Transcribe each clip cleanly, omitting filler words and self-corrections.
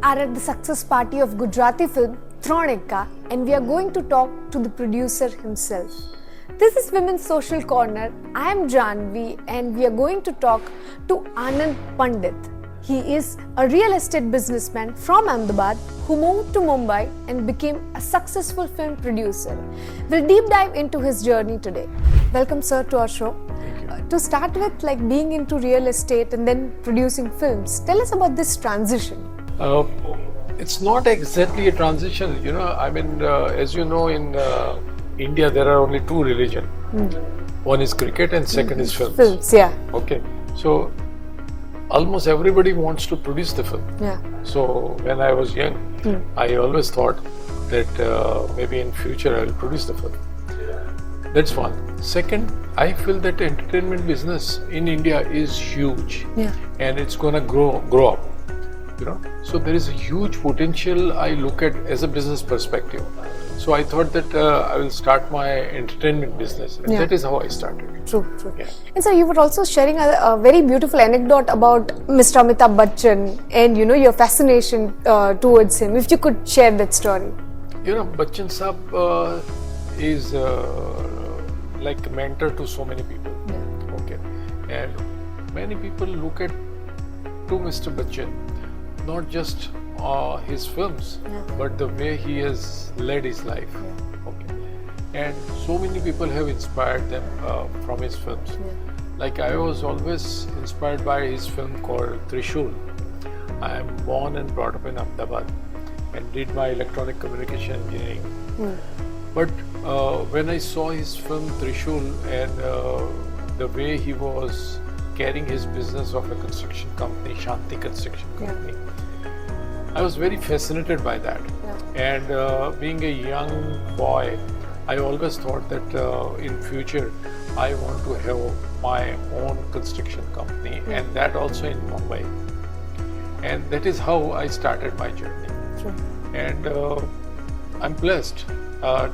are at the success party of Gujarati Film, and we are going to talk to the producer himself. This is Women's Social Corner. I am Janvi and we are going to talk to Anand Pandit. He is a real estate businessman from Ahmedabad who moved to Mumbai and became a successful film producer. We'll deep dive into his journey today. Welcome, sir, to our show. To start with, being into real estate and then producing films, tell us about this transition. It's not exactly a transition, as you know, in India there are only two religions. One is cricket and second is films. Films, yeah. Okay, so almost everybody wants to produce the film. Yeah. So when I was young, I always thought that maybe in future I will produce the film. That's one. Second, I feel that entertainment business in India is huge, and it's gonna grow up. So there is a huge potential I look at as a business perspective. So I thought that I will start my entertainment business, and that is how I started. True. Yeah. And so you were also sharing a very beautiful anecdote about Mr. Amitabh Bachchan and your fascination towards him. If you could share that story. Bachchan Saab is like a mentor to so many people. Yeah. Okay, and many people look at to Mr. Bachchan not just his films, but the way he has led his life. Yeah. Okay, and so many people have inspired them from his films. Yeah. Like I was always inspired by his film called Trishul. I am born and brought up in Ahmedabad and did my electronic communication engineering. But when I saw his film Trishul and the way he was carrying his business of a construction company, Shanti Construction Company, I was very fascinated by that. Yeah. And being a young boy, I always thought that in future I want to have my own construction company, and that also in Mumbai. And that is how I started my journey. Sure. And I'm blessed.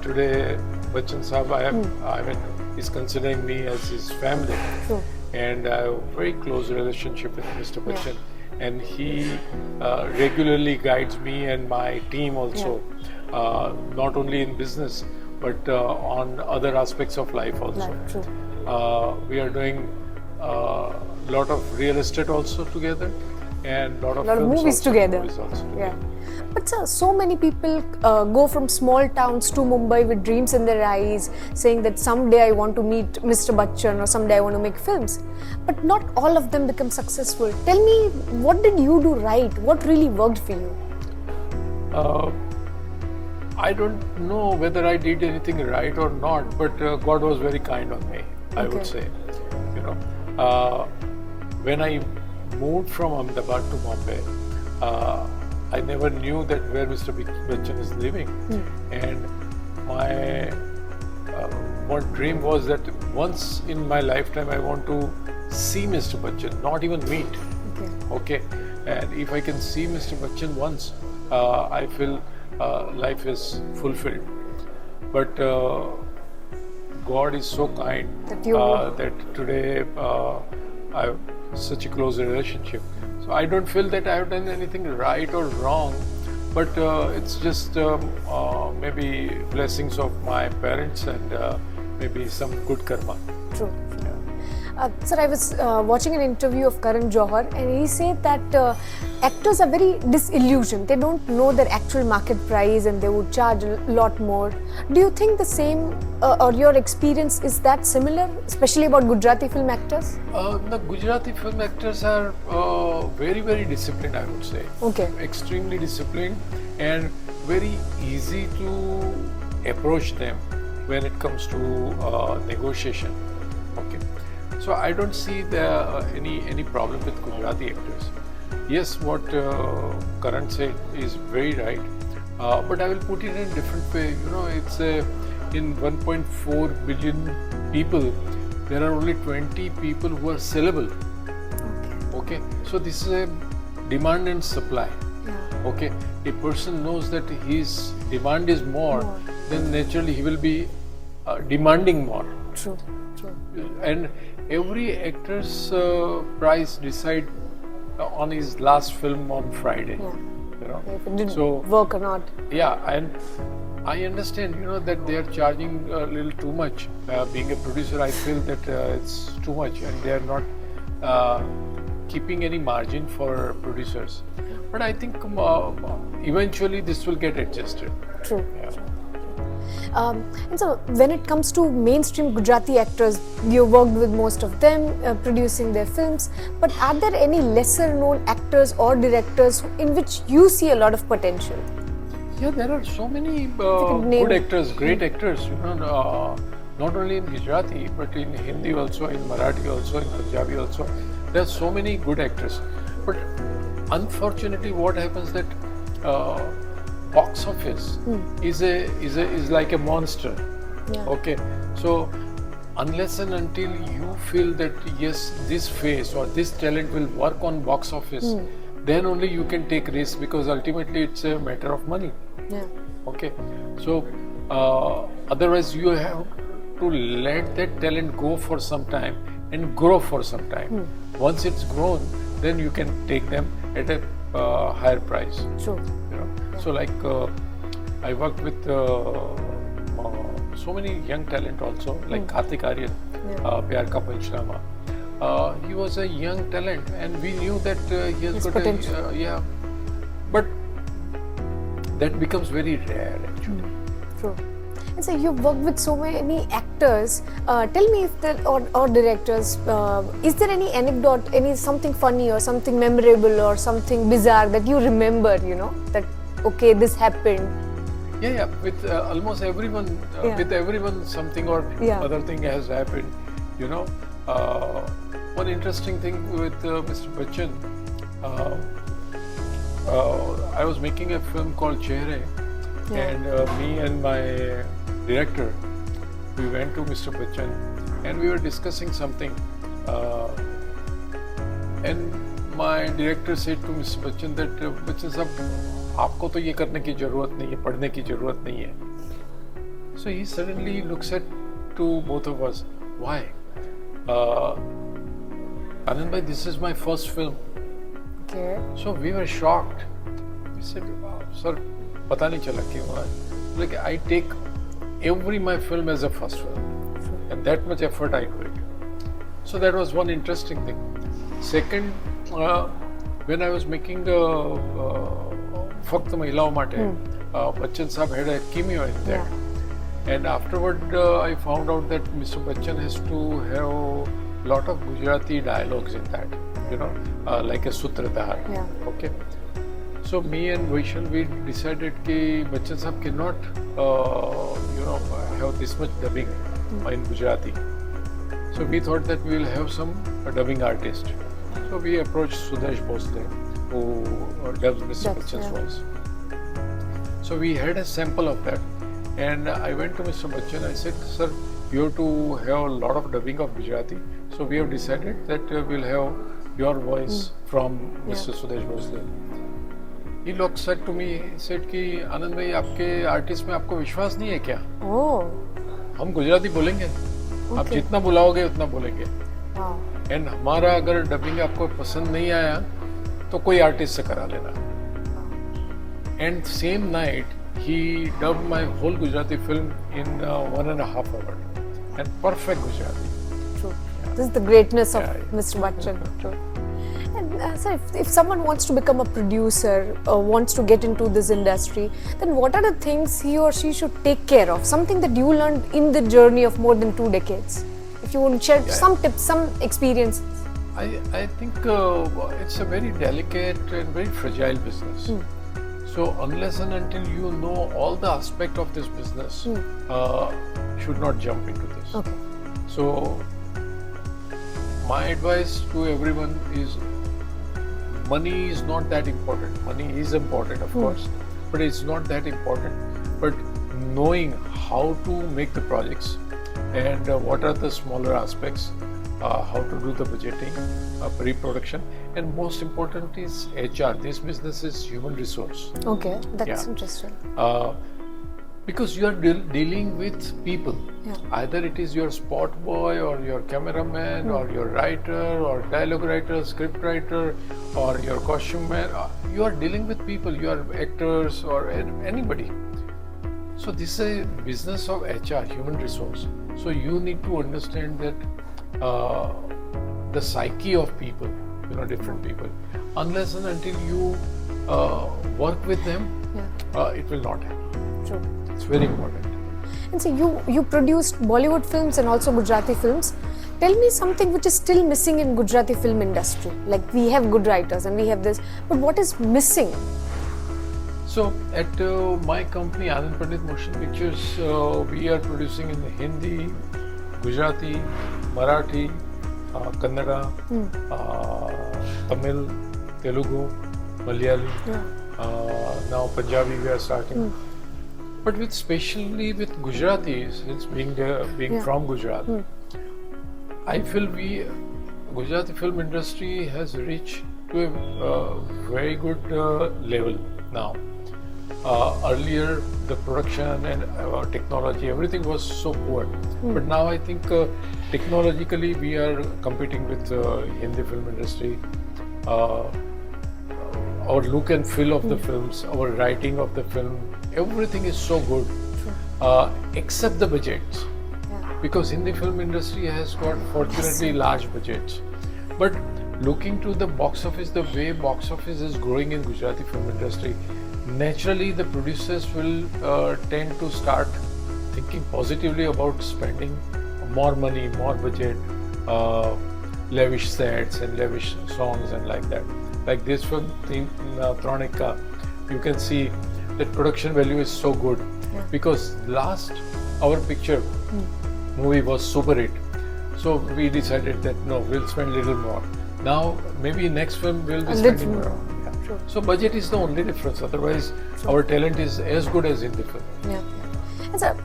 Today, Bachchan Saab, is considering me as his family. Sure. And I have a very close relationship with Mr. Bachchan. And he regularly guides me and my team also, not only in business, but on other aspects of life also. We are doing a lot of real estate also together, and a lot of movies together. Movies also together. But sir, so many people go from small towns to Mumbai with dreams in their eyes, saying that someday I want to meet Mr. Bachchan or someday I want to make films. But not all of them become successful. Tell me, what did you do right? What really worked for you? I don't know whether I did anything right or not, but God was very kind on me, I would say. When I moved from Ahmedabad to Bombay, I never knew that where Mr. Bachchan is living, and my one dream was that once in my lifetime I want to see Mr. Bachchan, not even meet. Okay, and if I can see Mr. Bachchan once, I feel life is fulfilled. But God is so kind that today I have such a close relationship. So I don't feel that I have done anything right or wrong, but it's just maybe blessings of my parents and maybe some good karma. True. Sir, I was watching an interview of Karan Johar, and he said that actors are very disillusioned. They don't know their actual market price and they would charge a lot more. Do you think the same or your experience is that similar, especially about Gujarati film actors? The Gujarati film actors are very, very disciplined, I would say. Okay. Extremely disciplined and very easy to approach them when it comes to negotiation. Okay. So I don't see any problem with Gujarati actors. Yes, what Karan said is very right, but I will put it in a different way. It's in 1.4 billion people, there are only 20 people who are sellable. Okay, so this is a demand and supply. Okay, a person knows that his demand is more, then naturally he will be demanding more. True. And every actor's price decide on his last film on Friday. you know. If it didn't So work or not. yeah, and I understand, you know, that they are charging a little too much. Being a producer, I feel that it's too much, and they are not keeping any margin for producers. But I think eventually this will get adjusted. True. Yeah. And so, when it comes to mainstream Gujarati actors, you worked with most of them, producing their films. But are there any lesser-known actors or directors in which you see a lot of potential? Yeah, there are so many name- good actors, great actors. You know, not only in Gujarati but in Hindi also, in Marathi also, in Punjabi also. There are so many good actors. But unfortunately, what happens that box office is like a monster. Yeah. Okay, so unless and until you feel that yes, this face or this talent will work on box office, then only you can take risks, because ultimately it's a matter of money. Yeah. Okay, so otherwise you have to let that talent go for some time and grow for some time. Once it's grown, then you can take them at a higher price. True. You know, so like I worked with so many young talent also, like Kartik Aryan, Pyar Ka Panchnama. He was a young talent, and we knew that he has His got potential. yeah, but that becomes very rare actually. True. And so you've worked with so many actors. Tell me if there, or directors, is there any anecdote, any something funny or something memorable or something bizarre that you remember, you know, that okay, this happened? Yeah, with almost everyone, with everyone something or other thing has happened, you know. One interesting thing with Mr. Bachchan, I was making a film called Chehre, and me and my director, we went to Mr. Bachchan and we were discussing something, and my director said to Mr. Bachchan that Bachchan sahab, आपको तो ये करने की जरूरत नहीं है, पढ़ने की जरूरत नहीं है. So he suddenly looks at to both of us. Why? Anand bhai, this is my first film. Okay. So we were shocked. We said, sir, पता नहीं चला क्यों. Like I take every my film as a first film, and that much effort I do it. So that was one interesting thing. Second, when I was making फक्त महिलाओं માટે, Bachchan Saab had a cameo in that. And afterward, I found out that Mr. Bachchan has to have lot of Gujarati dialogues in that, you know, like a sutradhar. Okay. So me and Vaishal, we decided that Bachchan Saab cannot, you know, have this much dubbing in Gujarati. So we thought that we will have some dubbing artist. So we approached Sudesh Bhosle, who dubs Mr. Bachchan's voice. So we had a sample of that, and I went to Mr. Bachchan. I said, sir, you have to have a lot of dubbing of Gujarati. So we have decided that we'll have your voice from Mr. Sudesh Bhosle. He looked at to me, said कि आनंद भाई, आपके artist में आपको विश्वास नहीं है क्या? हम गुजराती बोलेंगे, आप जितना बुलाओगे उतना बोलेंगे. एंड हमारा अगर डबिंग आपको पसंद नहीं आया तो कोई आर्टिस्ट से करा लेना. And same night he dubbed my whole Gujarati film in 1.5 hours, and perfect Gujarati. True. This is the greatness of Mr. Bachchan. True. And so if someone wants to become a producer or wants to get into this industry, then what are the things he or she should take care of? Something that you learned in the journey of more than 2 decades. If you want to share some tips, some experiences. I think it's a very delicate and very fragile business. So unless and until you know all the aspect of this business, should not jump into this. Okay. So my advice to everyone is, money is not that important. Money is important, of course, but it's not that important. But knowing how to make the projects and what are the smaller aspects, how to do the budgeting, pre-production, and most important is HR. This business is human resource. Okay, that's interesting. Because you are dealing with people. Yeah. Either it is your spot boy or your cameraman or your writer or dialogue writer, script writer or your costume man. You are dealing with people. You are actors or anybody. So this is a business of HR, human resource. So you need to understand that the psyche of people, different people. Unless and until you work with them, it will not happen. True. It's very important. And so you produced Bollywood films and also Gujarati films. Tell me something which is still missing in Gujarati film industry. Like we have good writers and we have this, but what is missing? So at my company, Anand Pandit Motion Pictures, we are producing in Hindi, Gujarati, Marathi, Kannada, Tamil, Telugu, Malayali. Now Punjabi we are starting. But especially with Gujarati, since being from Gujarat, I feel Gujarati film industry has reached to a very good level now. Earlier, the production and technology, everything was so poor. But now I think technologically we are competing with Hindi film industry. Our look and feel of the films, our writing of the film, everything is so good, except the budgets. Because Hindi film industry has got fortunately large budgets. But looking to the box office, the way box office is growing in Gujarati film industry, naturally the producers will tend to start thinking positively about spending more money, more budget, lavish sets and lavish songs and like that. Like this film, Tronika, you can see that production value is so good because our picture movie was super hit. So we decided that no, we'll spend a little more. Now maybe next film we'll be spending more. True. So budget is the only difference. Otherwise, our talent is as good as in the film. And so,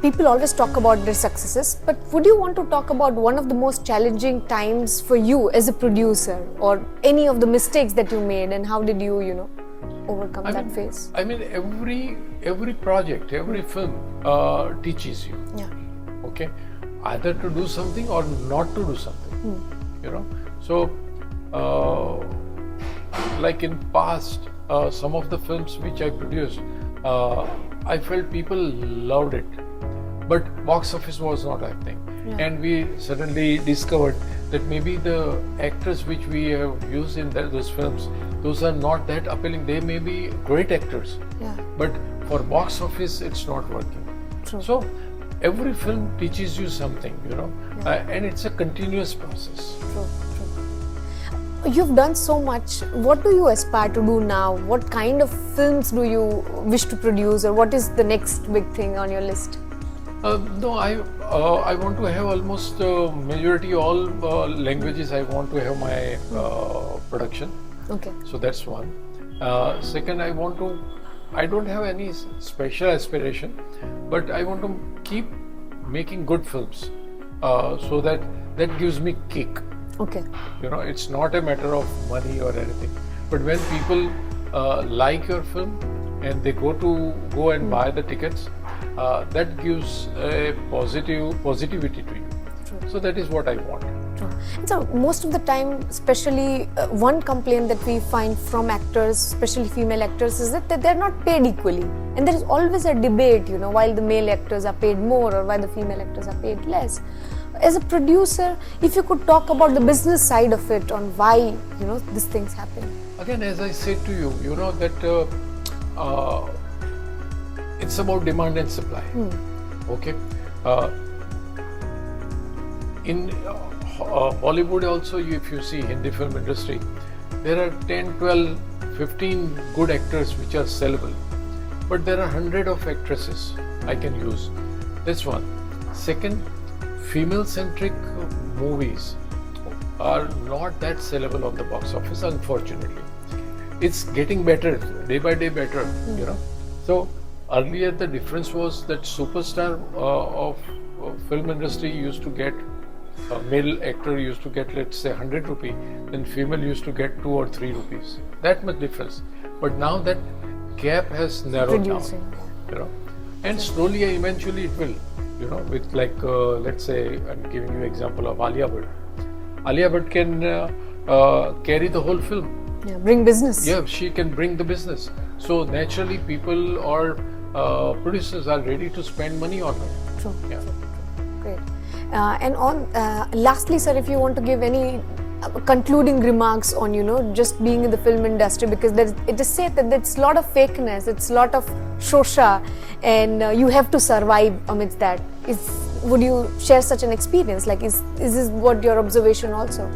people always talk about their successes, but would you want to talk about one of the most challenging times for you as a producer, or any of the mistakes that you made, and how did you, overcome that phase? I mean, every project, every film teaches you. Okay, either to do something or not to do something. So, like in past, some of the films which I produced, I felt people loved it, but box office was not happening. And we suddenly discovered that maybe the actors which we have used in those films, those are not that appealing. They may be great actors, but for box office it's not working. True. So every film teaches you something, and it's a continuous process. True. You've done so much. What do you aspire to do now? What kind of films do you wish to produce, or what is the next big thing on your list? No, I want to have almost majority all languages. I want to have my production. Okay. So that's one. Second, I don't have any special aspiration, but I want to keep making good films, so that gives me kick. Okay. It's not a matter of money or anything, but when people like your film and they go and buy the tickets, that gives a positivity to you. True. So that is what I want. True. And so most of the time, especially one complaint that we find from actors, especially female actors, is that they're not paid equally, and there is always a debate, while the male actors are paid more or why the female actors are paid less. As a producer, if you could talk about the business side of it, on why these things happen. Again, as I said to you, that it's about demand and supply. Okay. In Bollywood also, if you see Hindi film industry, there are 10, 12, 15 good actors which are sellable, but there are 100 of actresses I can use. That's one. Second, female-centric movies are not that sellable on the box office, unfortunately. It's getting better, day by day better, So earlier the difference was that superstar of film industry used to get, a male actor used to get, let's say, 100 rupees, then female used to get 2 or 3 rupees. That much difference. But now that gap has narrowed down. and slowly, eventually, it will. You know, with like let's say, I'm giving you example of Alia Bhatt. Alia Bhatt can carry the whole film. Yeah, bring business. Yeah, she can bring the business. So naturally, people or producers are ready to spend money on her. True. Yeah. Great. And on lastly, sir, if you want to give any concluding remarks on just being in the film industry, because it is said that it's a lot of fakeness, it's a lot of shosha, and you have to survive amidst that. Would you share such an experience? Like, is this what your observation also?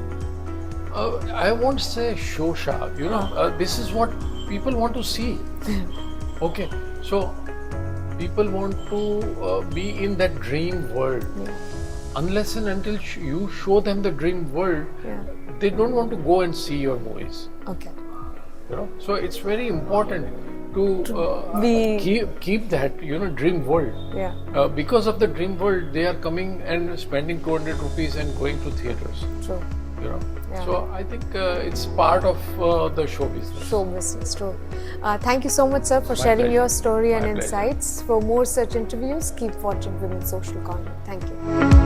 I won't say shosha. This is what people want to see. Okay, so people want to be in that dream world. Yeah. Unless and until you show them the dream world, Yeah. they don't want to go and see your movies. Okay. So it's very important to keep that dream world. Yeah. Because of the dream world, they are coming and spending 200 rupees and going to theaters. True. Yeah. So I think it's part of the show business. Show business, true. Thank you so much, sir, for My sharing pleasure. your story and My pleasure. insights. For more such interviews, keep watching Women's Social Corner. Thank you.